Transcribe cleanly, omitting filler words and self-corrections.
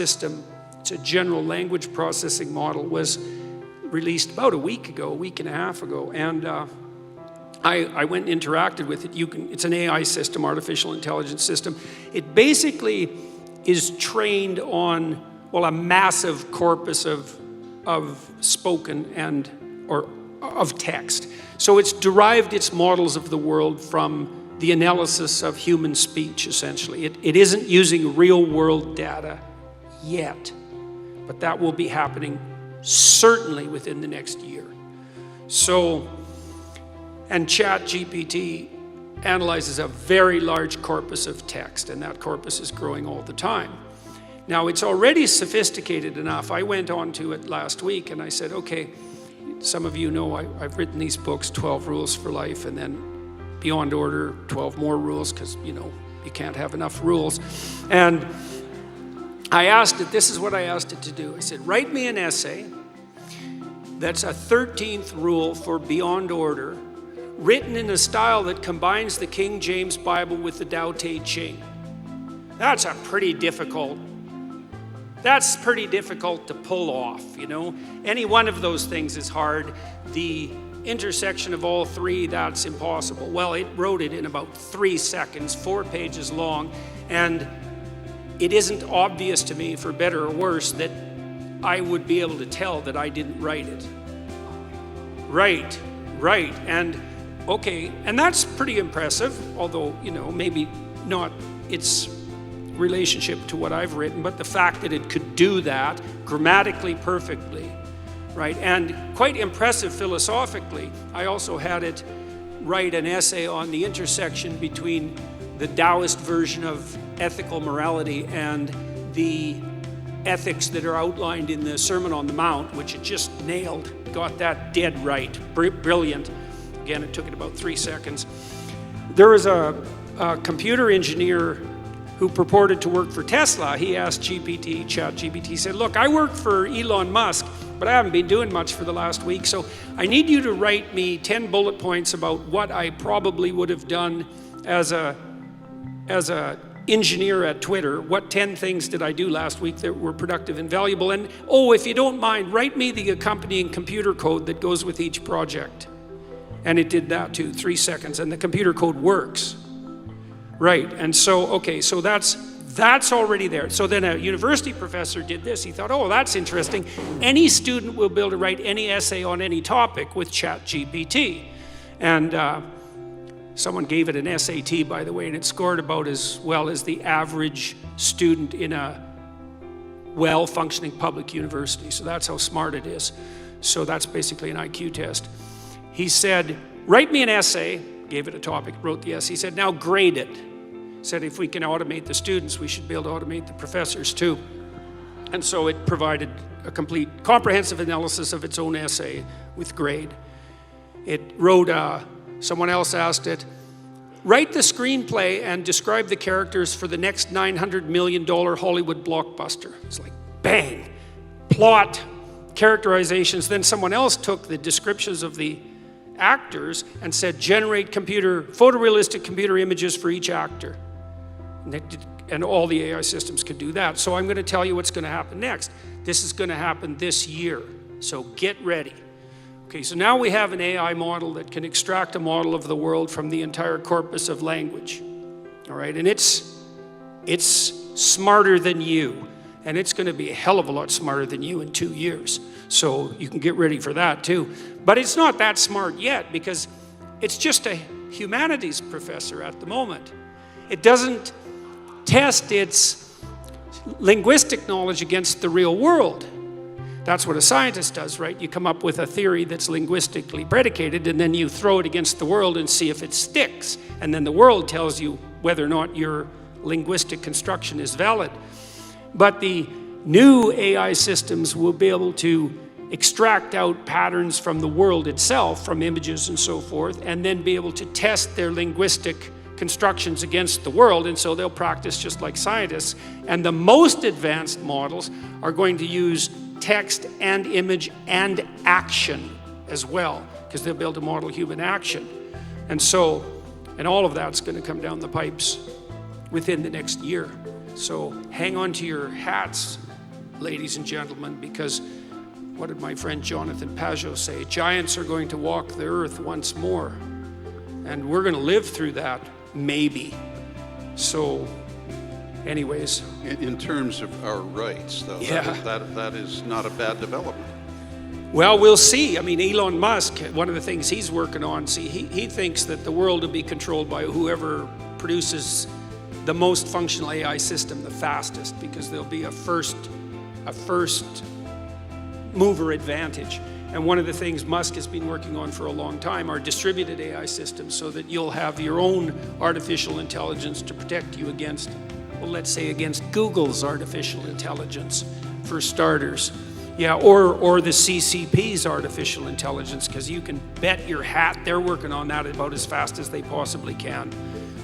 system, it's a general language processing model, was released about a week and a half ago. And I went and interacted with it. It's an AI system, artificial intelligence system. It basically is trained on, well, a massive corpus of spoken or of text. So it's derived its models of the world from the analysis of human speech, essentially. It isn't using real world data yet, but that will be happening certainly within the next year. So, and Chat GPT analyzes a very large corpus of text, and that corpus is growing all the time. Now, it's already sophisticated enough. I went on to it last week and I said, okay, some of you know I've written these books, 12 Rules for Life, and then Beyond Order, 12 more rules, because, you know, you can't have enough rules. And I asked it, this is what I asked it to do. I said, write me an essay that's a 13th rule for Beyond Order, written in a style that combines the King James Bible with the Tao Te Ching. That's pretty difficult to pull off, you know. Any one of those things is hard. The intersection of all three, that's impossible. Well, it wrote it in about 3 seconds, 4 pages long, and it isn't obvious to me, for better or worse, that I would be able to tell that I didn't write it. Right, and okay, and that's pretty impressive, although, you know, maybe not its relationship to what I've written, but the fact that it could do that grammatically perfectly, right? And quite impressive philosophically. I also had it write an essay on the intersection between the Taoist version of ethical morality and the ethics that are outlined in the Sermon on the Mount, which it just nailed, got that dead right, brilliant. Again, it took it about 3 seconds. There was a computer engineer who purported to work for Tesla. He asked Chat GPT, said, look, I work for Elon Musk, but I haven't been doing much for the last week, so I need you to write me 10 bullet points about what I probably would have done as a engineer at Twitter. What 10 things did I do last week that were productive and valuable? And, oh, if you don't mind, write me the accompanying computer code that goes with each project. And it did that too, 3 seconds, and the computer code works. Right, and so, okay, so that's already there. So then a university professor did this. He thought, oh, that's interesting. Any student will be able to write any essay on any topic with Chat GPT. And someone gave it an SAT, by the way, and it scored about as well as the average student in a well-functioning public university. So that's how smart it is. So that's basically an IQ test. He said, write me an essay, gave it a topic, wrote the essay. He said, now grade it. Said if we can automate the students, we should be able to automate the professors too. And so it provided a complete, comprehensive analysis of its own essay with grade. It wrote, someone else asked it, write the screenplay and describe the characters for the next $900 million Hollywood blockbuster. It's like, bang, plot, characterizations. Then someone else took the descriptions of the actors and said, generate photorealistic computer images for each actor. And all the AI systems could do that. So I'm going to tell you what's going to happen next. This is going to happen this year. So get ready. Okay, so now we have an AI model that can extract a model of the world from the entire corpus of language. All right, and it's smarter than you. And it's going to be a hell of a lot smarter than you in 2 years. So you can get ready for that too. But it's not that smart yet because it's just a humanities professor at the moment. It doesn't test its linguistic knowledge against the real world. That's what a scientist does, right? You come up with a theory that's linguistically predicated and then you throw it against the world and see if it sticks. And then the world tells you whether or not your linguistic construction is valid. But the new AI systems will be able to extract out patterns from the world itself, from images and so forth, and then be able to test their linguistic constructions against the world, and so they'll practice just like scientists. And the most advanced models are going to use text and image and action as well, because they'll be able to model human action. And so, and all of that's going to come down the pipes within the next year. So hang on to your hats, ladies and gentlemen, because what did my friend Jonathan Pajot say? Giants are going to walk the earth once more. And we're going to live through that, maybe. So, anyways. In terms of our rights, though, that is not a bad development. Well, we'll see. I mean, Elon Musk, one of the things he's working on, he thinks that the world will be controlled by whoever produces the most functional AI system the fastest, because there'll be a first mover advantage. And one of the things Musk has been working on for a long time are distributed AI systems, so that you'll have your own artificial intelligence to protect you against, well, let's say against Google's artificial intelligence, for starters. Yeah, or the CCP's artificial intelligence, because you can bet your hat they're working on that about as fast as they possibly can.